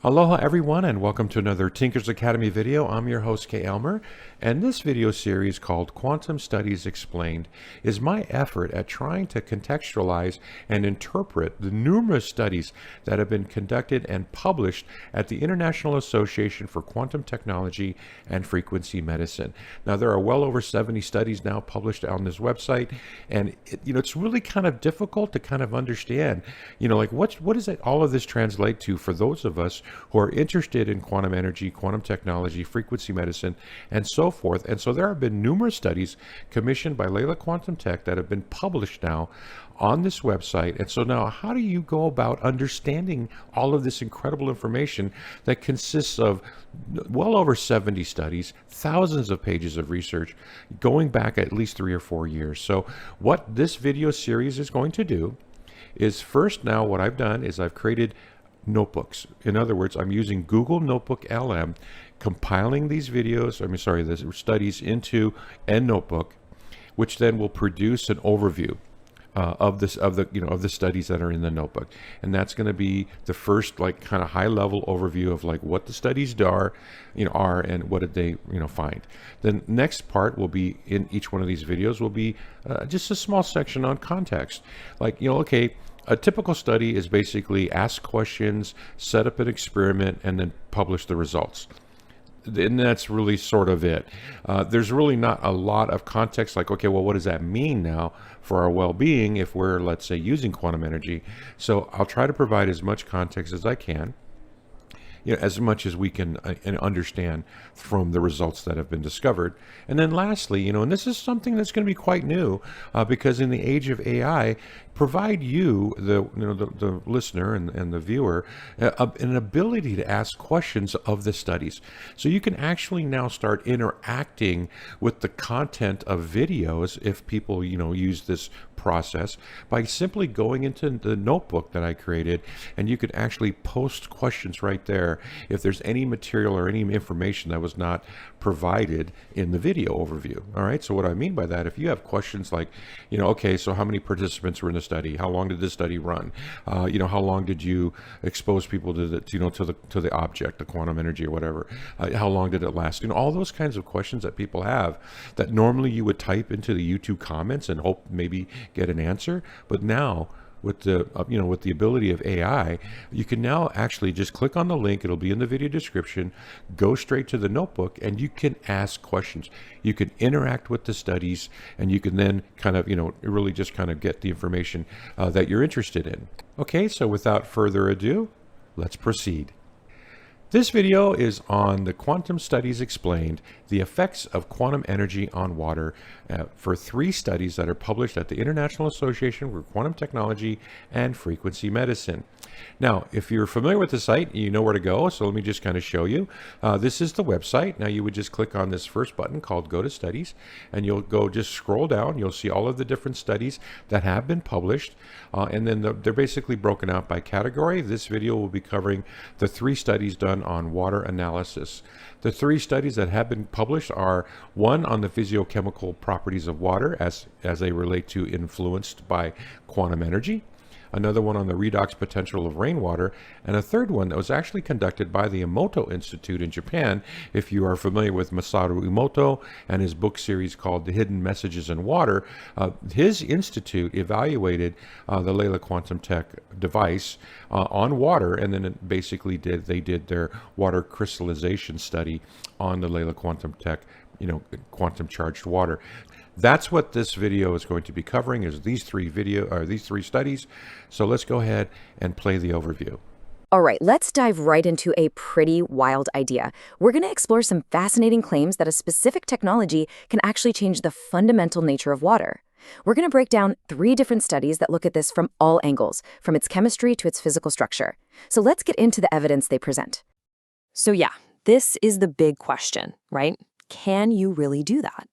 Aloha everyone and welcome to another Tinkers Academy video. I'm your host Kay Elmer, and this video series called Quantum Studies Explained is my effort at trying to contextualize and interpret the numerous studies that have been conducted and published at the International Association for Quantum Technology and Frequency Medicine. Now there are well over 70 studies now published on this website, and it's really kind of difficult to kind of understand, like what does it, all of this translate to for those of us who are interested in quantum energy, quantum technology, frequency medicine, and so forth. And so there have been numerous studies commissioned by Leela Quantum Tech that have been published now on this website. And so now, how do you go about understanding all of this incredible information that consists of well over 70 studies, thousands of pages of research, going back at least 3 or 4 years? So what this video series is going to do is, first, now what I've done is I've created notebooks. In other words, I'm using Google Notebook LM, compiling these the studies into a notebook, which then will produce an overview of the studies that are in the notebook. And that's going to be the first kind of high level overview of what the studies are and what did they find. The next part will be, in each one of these videos will be just a small section on context, okay, a typical study is basically ask questions, set up an experiment, and then publish the results. And that's really sort of it. There's really not a lot of context, okay, well, what does that mean now for our well-being if we're, let's say, using quantum energy? So I'll try to provide as much context as I can, as much as we can understand from the results that have been discovered. And then lastly, and this is something that's going to be quite new, because in the age of AI, provide you, the listener and the viewer, an ability to ask questions of the studies. So you can actually now start interacting with the content of videos if people, use this process by simply going into the notebook that I created, and you could actually post questions right there if there's any material or any information that was not provided in the video overview. All right, so what I mean by that, if you have questions like, okay, so how many participants were in the study? How long did this study run? How long did you expose people to the object, the quantum energy or whatever? How long did it last? All those kinds of questions that people have that normally you would type into the YouTube comments and hope maybe get an answer. But now with the with the ability of AI, you can now actually just click on the link. It'll be in the video description. Go straight to the notebook, and you can ask questions. You can interact with the studies, and you can then kind of really just kind of get the information that you're interested in. Okay, so without further ado, let's proceed. This video is on the Quantum Studies Explained, the effects of quantum energy on water, for 3 studies that are published at the International Association for Quantum Technology and Frequency Medicine. Now, if you're familiar with the site, you know where to go, so let me just kind of show you. This is the website. Now you would just click on this first button called Go to Studies, and you'll go just scroll down. You'll see all of the different studies that have been published, and then they're basically broken out by category. This video will be covering the 3 studies done on water analysis. The 3 studies that have been published are one on the physiochemical properties of water as they relate to influenced by quantum energy, another one on the redox potential of rainwater, and a third one that was actually conducted by the Emoto Institute in Japan. If you are familiar with Masaru Emoto and his book series called The Hidden Messages in Water, his institute evaluated the Leela Quantum Tech device on water, and then they did their water crystallization study on the Leela Quantum Tech, quantum charged water. That's what this video is going to be covering, is these 3 studies. So let's go ahead and play the overview. All right, let's dive right into a pretty wild idea. We're going to explore some fascinating claims that a specific technology can actually change the fundamental nature of water. We're going to break down 3 different studies that look at this from all angles, from its chemistry to its physical structure. So let's get into the evidence they present. So yeah, this is the big question, right? Can you really do that?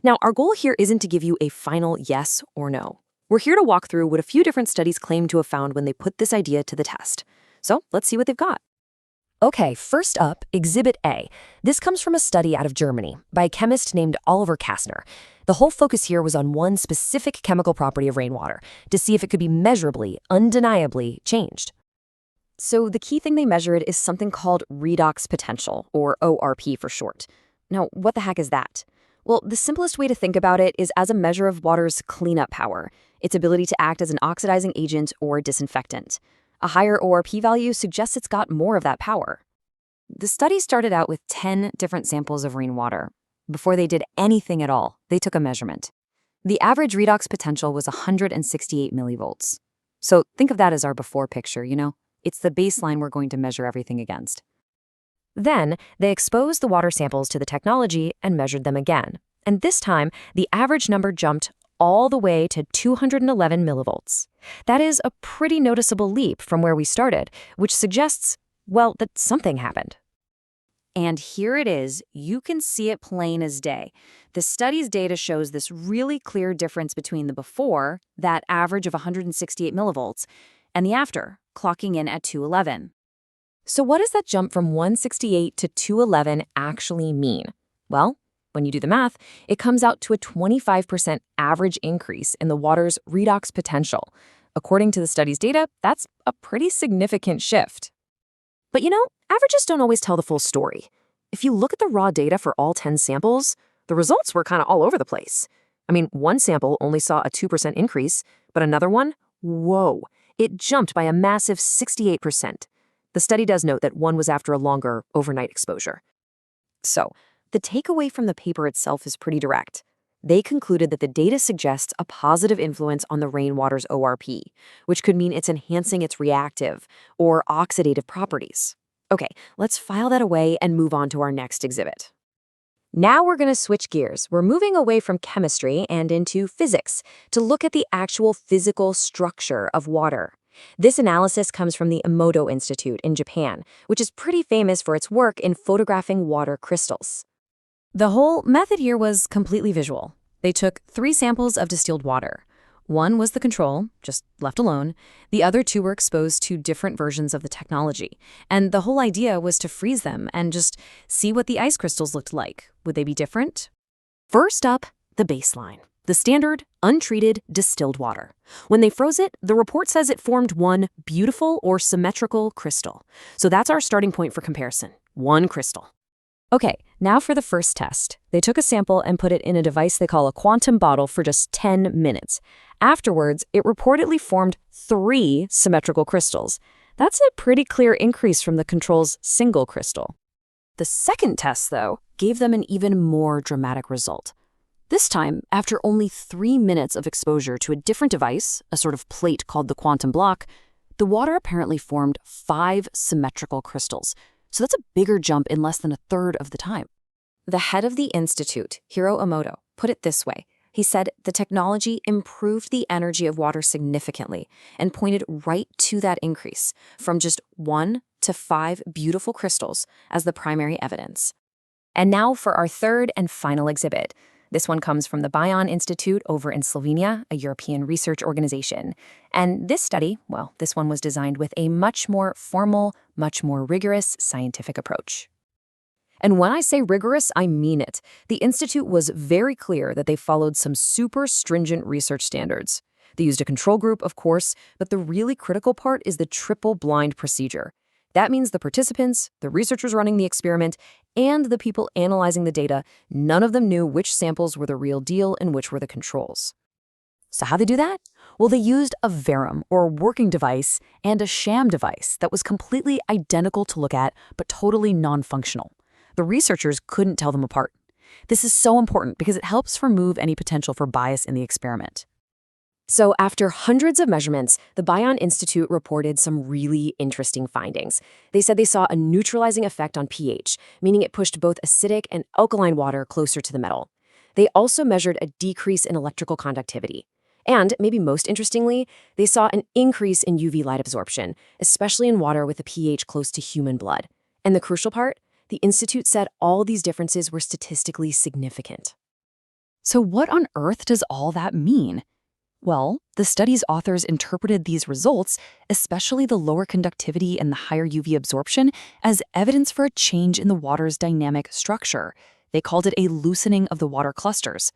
Now, our goal here isn't to give you a final yes or no. We're here to walk through what a few different studies claim to have found when they put this idea to the test. So let's see what they've got. Okay, first up, Exhibit A. This comes from a study out of Germany by a chemist named Oliver Kastner. The whole focus here was on one specific chemical property of rainwater to see if it could be measurably, undeniably changed. So the key thing they measured is something called redox potential, or ORP for short. Now, what the heck is that? Well, the simplest way to think about it is as a measure of water's cleanup power, its ability to act as an oxidizing agent or disinfectant. A higher ORP value suggests it's got more of that power. The study started out with 10 different samples of rainwater. Before they did anything at all, they took a measurement. The average redox potential was 168 millivolts. So think of that as our before picture, It's the baseline we're going to measure everything against. Then, they exposed the water samples to the technology and measured them again. And this time, the average number jumped all the way to 211 millivolts. That is a pretty noticeable leap from where we started, which suggests, well, that something happened. And here it is. You can see it plain as day. The study's data shows this really clear difference between the before, that average of 168 millivolts, and the after, clocking in at 211. So what does that jump from 168 to 211 actually mean? Well, when you do the math, it comes out to a 25% average increase in the water's redox potential. According to the study's data, that's a pretty significant shift. But averages don't always tell the full story. If you look at the raw data for all 10 samples, the results were kind of all over the place. I mean, one sample only saw a 2% increase, but another one, whoa, it jumped by a massive 68%. The study does note that one was after a longer overnight exposure. So, the takeaway from the paper itself is pretty direct. They concluded that the data suggests a positive influence on the rainwater's ORP, which could mean it's enhancing its reactive or oxidative properties. Okay, let's file that away and move on to our next exhibit. Now we're going to switch gears. We're moving away from chemistry and into physics to look at the actual physical structure of water. This analysis comes from the Emoto Institute in Japan, which is pretty famous for its work in photographing water crystals. The whole method here was completely visual. They took 3 samples of distilled water. One was the control, just left alone. The other 2 were exposed to different versions of the technology. And the whole idea was to freeze them and just see what the ice crystals looked like. Would they be different? First up, the baseline. The standard, untreated, distilled water. When they froze it, the report says it formed one beautiful or symmetrical crystal. So that's our starting point for comparison. One crystal. Okay, now for the first test. They took a sample and put it in a device they call a quantum bottle for just 10 minutes. Afterwards, it reportedly formed 3 symmetrical crystals. That's a pretty clear increase from the control's single crystal. The second test, though, gave them an even more dramatic result. This time, after only 3 minutes of exposure to a different device, a sort of plate called the quantum Bloc, the water apparently formed 5 symmetrical crystals. So that's a bigger jump in less than a third of the time. The head of the institute, Hiro Emoto, put it this way. He said the technology improved the energy of water significantly and pointed right to that increase, from just 1 to 5 beautiful crystals as the primary evidence. And now for our third and final exhibit. This one comes from the Bion Institute over in Slovenia, a European research organization. And this study, well, this one was designed with a much more formal, much more rigorous scientific approach. And when I say rigorous, I mean it. The Institute was very clear that they followed some super stringent research standards. They used a control group, of course, but the really critical part is the triple-blind procedure. That means the participants, the researchers running the experiment, and the people analyzing the data, none of them knew which samples were the real deal and which were the controls. So how'd they do that? Well, they used a verum, or working device, and a sham device that was completely identical to look at, but totally non-functional. The researchers couldn't tell them apart. This is so important because it helps remove any potential for bias in the experiment. So after hundreds of measurements, the Bion Institute reported some really interesting findings. They said they saw a neutralizing effect on pH, meaning it pushed both acidic and alkaline water closer to the metal. They also measured a decrease in electrical conductivity. And, maybe most interestingly, they saw an increase in UV light absorption, especially in water with a pH close to human blood. And the crucial part? The Institute said all these differences were statistically significant. So what on earth does all that mean? Well, the study's authors interpreted these results, especially the lower conductivity and the higher UV absorption, as evidence for a change in the water's dynamic structure. They called it a loosening of the water clusters.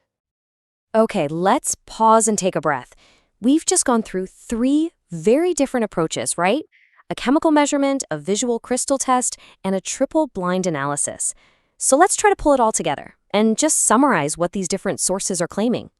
Okay, let's pause and take a breath. We've just gone through 3 very different approaches, right? a chemical measurement, a visual crystal test, and a triple-blind analysis. So let's try to pull it all together and just summarize what these different sources are claiming.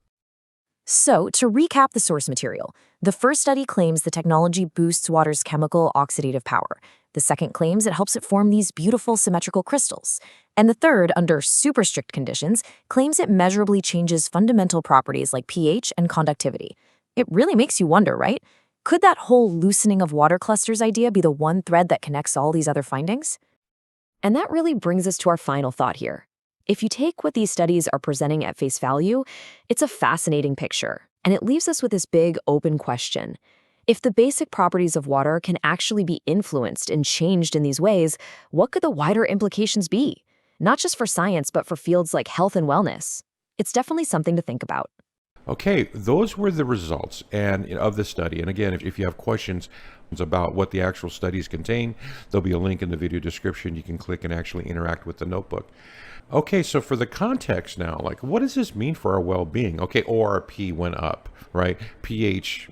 So, to recap the source material, the first study claims the technology boosts water's chemical oxidative power. The second claims it helps it form these beautiful symmetrical crystals. And the third, under super strict conditions, claims it measurably changes fundamental properties like pH and conductivity. It really makes you wonder, right? Could that whole loosening of water clusters idea be the one thread that connects all these other findings? And that really brings us to our final thought here. If you take what these studies are presenting at face value, it's a fascinating picture, and it leaves us with this big open question. If the basic properties of water can actually be influenced and changed in these ways, what could the wider implications be? Not just for science, but for fields like health and wellness. It's definitely something to think about. Okay, those were the results of the study. And again, if you have questions about what the actual studies contain, there'll be a link in the video description. You can click and actually interact with the notebook. Okay, so for the context now, like what does this mean for our well-being? Okay, ORP went up, right? pH,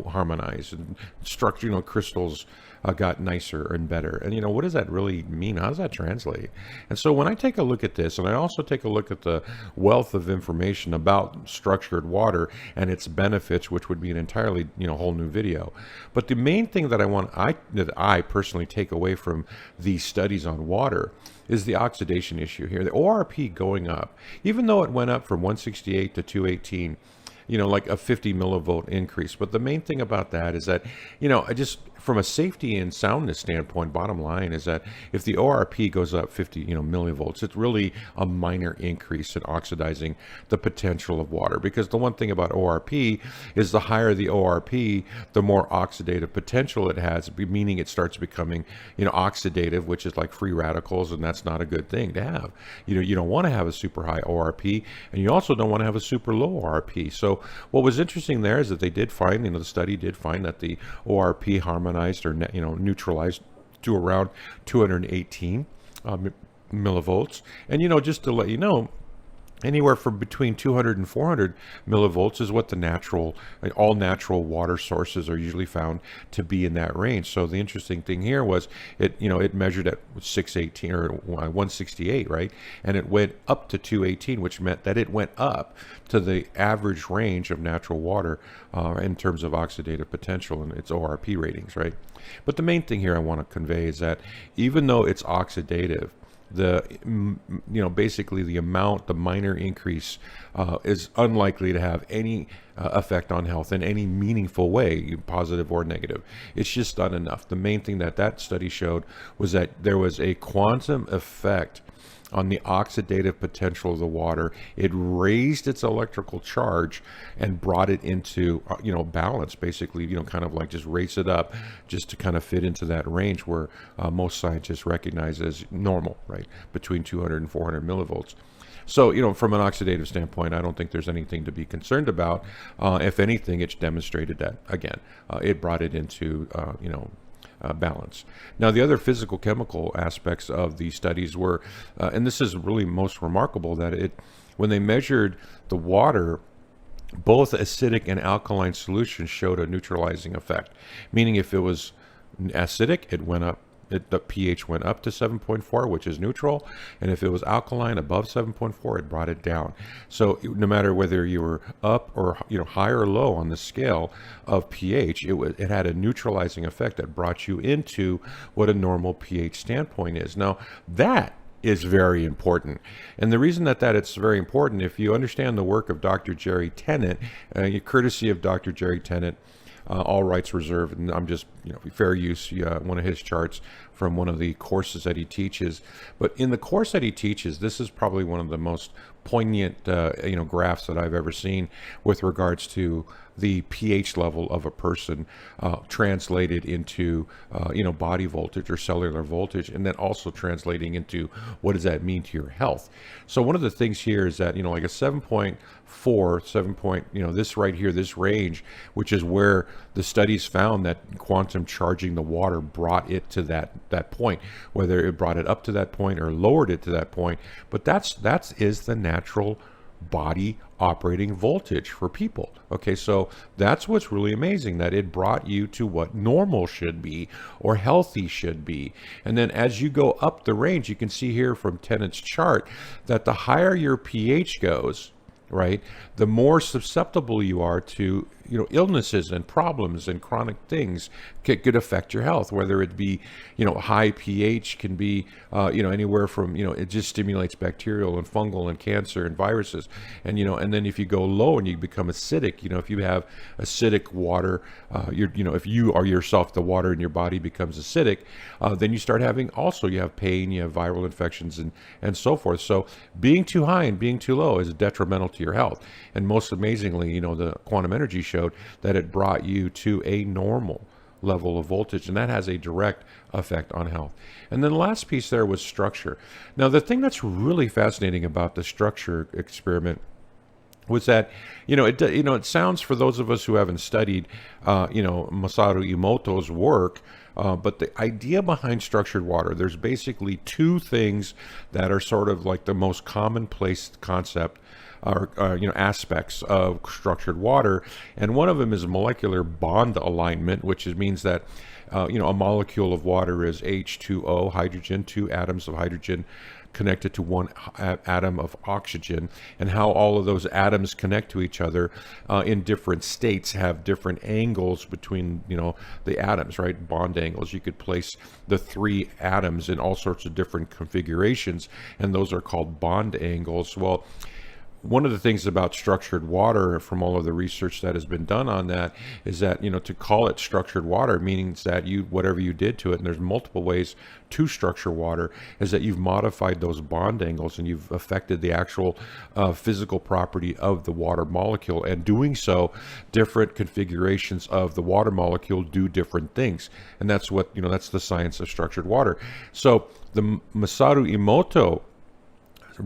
harmonized, and structure, crystals got nicer and better. And what does that really mean? How does that translate? And so when I take a look at this, and I also take a look at the wealth of information about structured water and its benefits, which would be an entirely whole new video. But the main thing that I personally take away from these studies on water is the oxidation issue here. The ORP going up, even though it went up from 168 to 218, like a 50 millivolt increase. But the main thing about that is that, I just, from a safety and soundness standpoint, bottom line is that if the ORP goes up 50, millivolts, it's really a minor increase in oxidizing the potential of water. Because the one thing about ORP is the higher the ORP, the more oxidative potential it has, meaning it starts becoming, oxidative, which is like free radicals, and that's not a good thing to have. You don't want to have a super high ORP, and you also don't want to have a super low ORP. So what was interesting there is that they did find, the study did find that the ORP harmonized or neutralized to around 218 millivolts. And just to let you know, anywhere from between 200 and 400 millivolts is what the all natural water sources are usually found to be in that range. So the interesting thing here was it measured at 618 or 168, right? And it went up to 218, which meant that it went up to the average range of natural water in terms of oxidative potential and its ORP ratings, right? But the main thing here I want to convey is that even though it's oxidative, basically the minor increase is unlikely to have any effect on health in any meaningful way, positive or negative. It's just not enough. The main thing that study showed was that there was a quantum effect on the oxidative potential of the water. It raised its electrical charge and brought it into balance, basically, kind of like just raise it up just to kind of fit into that range where most scientists recognize as normal, right, between 200 and 400 millivolts. So, from an oxidative standpoint, I don't think there's anything to be concerned about. If anything, it's demonstrated that, again, it brought it into, balance. Now, the other physical chemical aspects of these studies were, and this is really most remarkable, that when they measured the water, both acidic and alkaline solutions showed a neutralizing effect, meaning if it was acidic, it went up. The pH went up to 7.4, which is neutral, and if it was alkaline above 7.4, it brought it down. So no matter whether you were up or high or low on the scale of pH, it had a neutralizing effect that brought you into what a normal pH standpoint is. Now that is very important, and the reason that it's very important, if you understand the work of Dr. Jerry Tennant, courtesy of Dr. Jerry Tennant, all rights reserved, and I'm just fair use one of his charts from one of the courses that he teaches. But in the course that he teaches, this is probably one of the most poignant graphs that I've ever seen with regards to the pH level of a person translated into body voltage or cellular voltage, and then also translating into what does that mean to your health. So one of the things here is that like a 7.4, this right here, this range, which is where the studies found that quantum charging the water brought it to that point, whether it brought it up to that point or lowered it to that point. But that is the natural body operating voltage for people. Okay, so that's what's really amazing, that it brought you to what normal should be or healthy should be. And then as you go up the range, you can see here from Tennant's chart that the higher your pH goes, right, the more susceptible you are to, illnesses and problems and chronic things could affect your health, whether it be, high pH can be, anywhere from, it just stimulates bacterial and fungal and cancer and viruses. And, and then if you go low and you become acidic, if you have acidic water, if you are yourself, the water in your body becomes acidic, then you start having, also you have pain, you have viral infections and so forth. So being too high and being too low is detrimental to your health. And most amazingly, the quantum energy showed that it brought you to a normal level of voltage, and that has a direct effect on health. And then the last piece there was structure. Now, the thing that's really fascinating about the structure experiment was that, it sounds, for those of us who haven't studied, Masaru Emoto's work, but the idea behind structured water, there's basically two things that are sort of like the most commonplace concept or aspects of structured water, and one of them is molecular bond alignment, which means that a molecule of water is H2O, hydrogen, two atoms of hydrogen connected to one atom of oxygen, and how all of those atoms connect to each other in different states, have different angles between the atoms, right? Bond angles. You could place the three atoms in all sorts of different configurations, and those are called bond angles. Well, one of the things about structured water, from all of the research that has been done on that, is that to call it structured water means that whatever you did to it, and there's multiple ways to structure water, is that you've modified those bond angles and you've affected the actual physical property of the water molecule. And doing so, different configurations of the water molecule do different things, and that's what that's the science of structured water. So the Masaru Emoto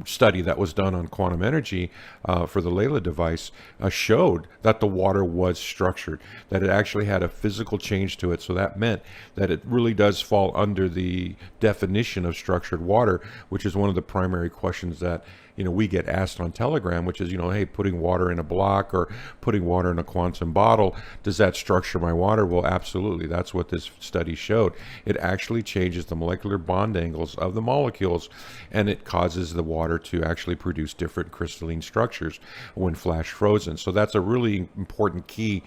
study that was done on quantum energy for the Leela device showed that the water was structured, that it actually had a physical change to it. So that meant that it really does fall under the definition of structured water, which is one of the primary questions that we get asked on Telegram, which is, hey, putting water in a block or putting water in a quantum bottle, does that structure my water? Well, absolutely. That's what this study showed. It actually changes the molecular bond angles of the molecules, and it causes the water to actually produce different crystalline structures when flash frozen. So that's a really important key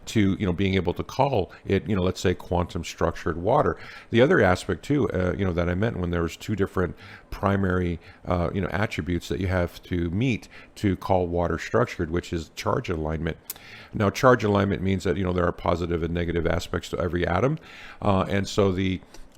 to being able to call it, let's say, quantum structured water. The other aspect too, that I meant when there was two different primary attributes that you have to meet to call water structured, which is charge alignment. Now, charge alignment means that there are positive and negative aspects to every atom, and so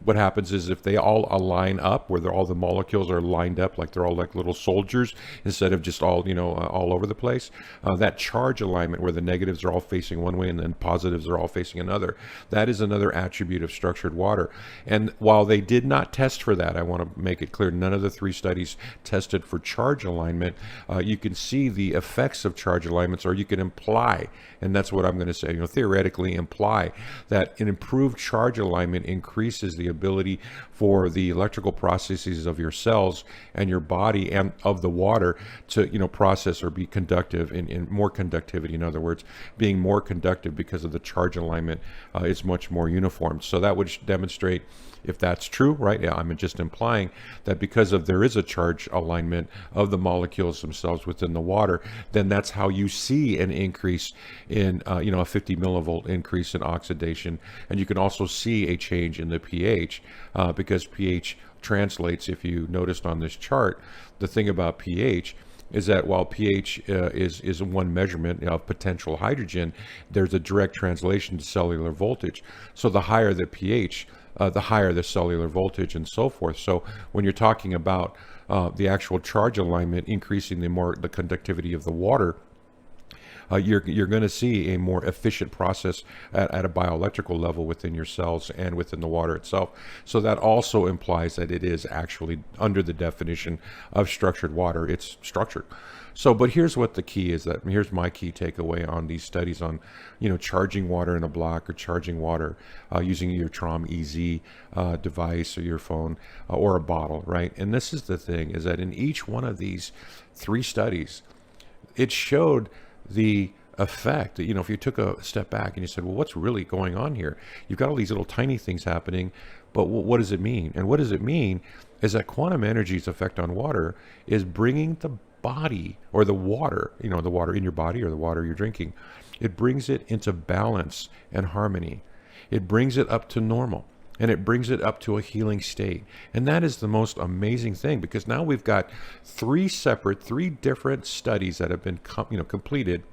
what happens is if they all align up, where all the molecules are lined up, like they're all like little soldiers, instead of just all all over the place, that charge alignment where the negatives are all facing one way and then positives are all facing another, that is another attribute of structured water. And while they did not test for that, I want to make it clear, none of the three studies tested for charge alignment. You can see the effects of charge alignments, or you can imply, and that's what I'm going to say, theoretically imply that an improved charge alignment increases the ability for the electrical processes of your cells and your body and of the water to process or be conductive in more conductivity. In other words, being more conductive because of the charge alignment is much more uniform. So that would demonstrate, if that's true, right? Yeah, I'm just implying that because there is a charge alignment of the molecules themselves within the water, then that's how you see an increase in a 50 millivolt increase in oxidation, and you can also see a change in the pH because pH translates. If you noticed on this chart, the thing about pH is that while pH is one measurement of potential hydrogen, there's a direct translation to cellular voltage. So the higher the pH, the higher the cellular voltage and so forth. So when you're talking about the actual charge alignment increasing the conductivity of the water, you're going to see a more efficient process at a bioelectrical level within your cells and within the water itself. So that also implies that it is actually under the definition of structured water. It's structured. So, but here's what the key is. Here's my key takeaway on these studies on, charging water in a block or charging water using your TraumEZ device or your phone or a bottle, right? And this is the thing, is that in each one of these three studies, it showed the effect that, if you took a step back and you said, well, what's really going on here? You've got all these little tiny things happening, but what does it mean? And what does it mean is that quantum energy's effect on water is bringing the body, or the water, the water in your body or the water you're drinking, it brings it into balance and harmony. It brings it up to normal, and it brings it up to a healing state. And that is the most amazing thing, because now we've got three different studies that have been completed,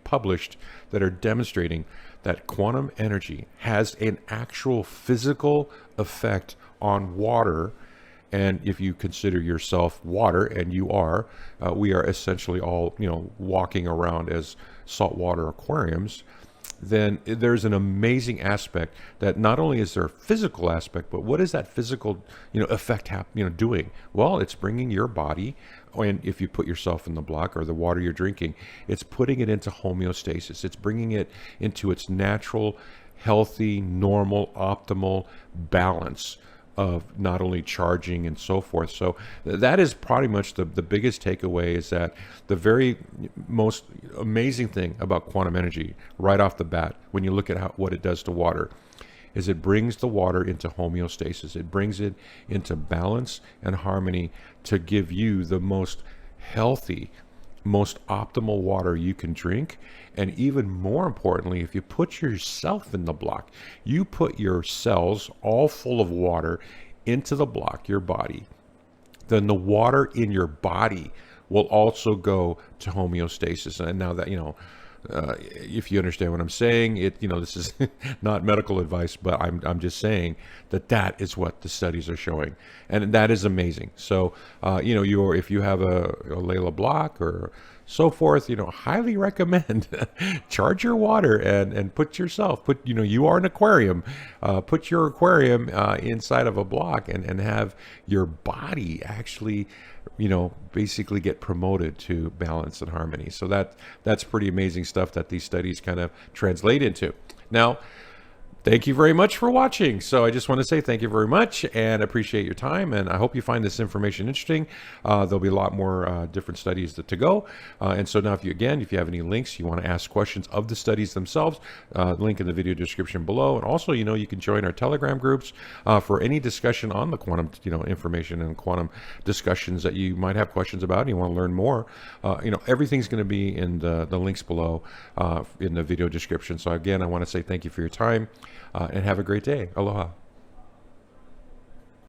published, that are demonstrating that quantum energy has an actual physical effect on water. And if you consider yourself water, and you are, we are essentially all, walking around as saltwater aquariums, then there's an amazing aspect that not only is there a physical aspect, but what is that physical, effect doing? Well, it's bringing your body, and if you put yourself in the block or the water you're drinking, it's putting it into homeostasis. It's bringing it into its natural, healthy, normal, optimal balance of not only charging and so forth. So that is pretty much the biggest takeaway, is that the very most amazing thing about quantum energy right off the bat, when you look at what it does to water, is it brings the water into homeostasis. It brings it into balance and harmony to give you the most healthy, most optimal water you can drink. And even more importantly, if you put yourself in the block, you put your cells all full of water into the block, your body, then the water in your body will also go to homeostasis. And now that, if you understand what I'm saying, this is not medical advice, but I'm just saying that is what the studies are showing, and that is amazing. So, if you have a Leela Bloc or so forth, highly recommend charge your water and you are an aquarium, put your aquarium inside of a block and have your body actually, basically get promoted to balance and harmony. So that's pretty amazing stuff that these studies kind of translate into. Now, thank you very much for watching. So I just want to say thank you very much and appreciate your time. And I hope you find this information interesting. There'll be a lot more different studies to go. And so now if you have any links, you want to ask questions of the studies themselves, link in the video description below. And also, you can join our Telegram groups for any discussion on the quantum, information and quantum discussions that you might have questions about and you want to learn more. Everything's going to be in the links below in the video description. So again, I want to say thank you for your time. And have a great day. Aloha.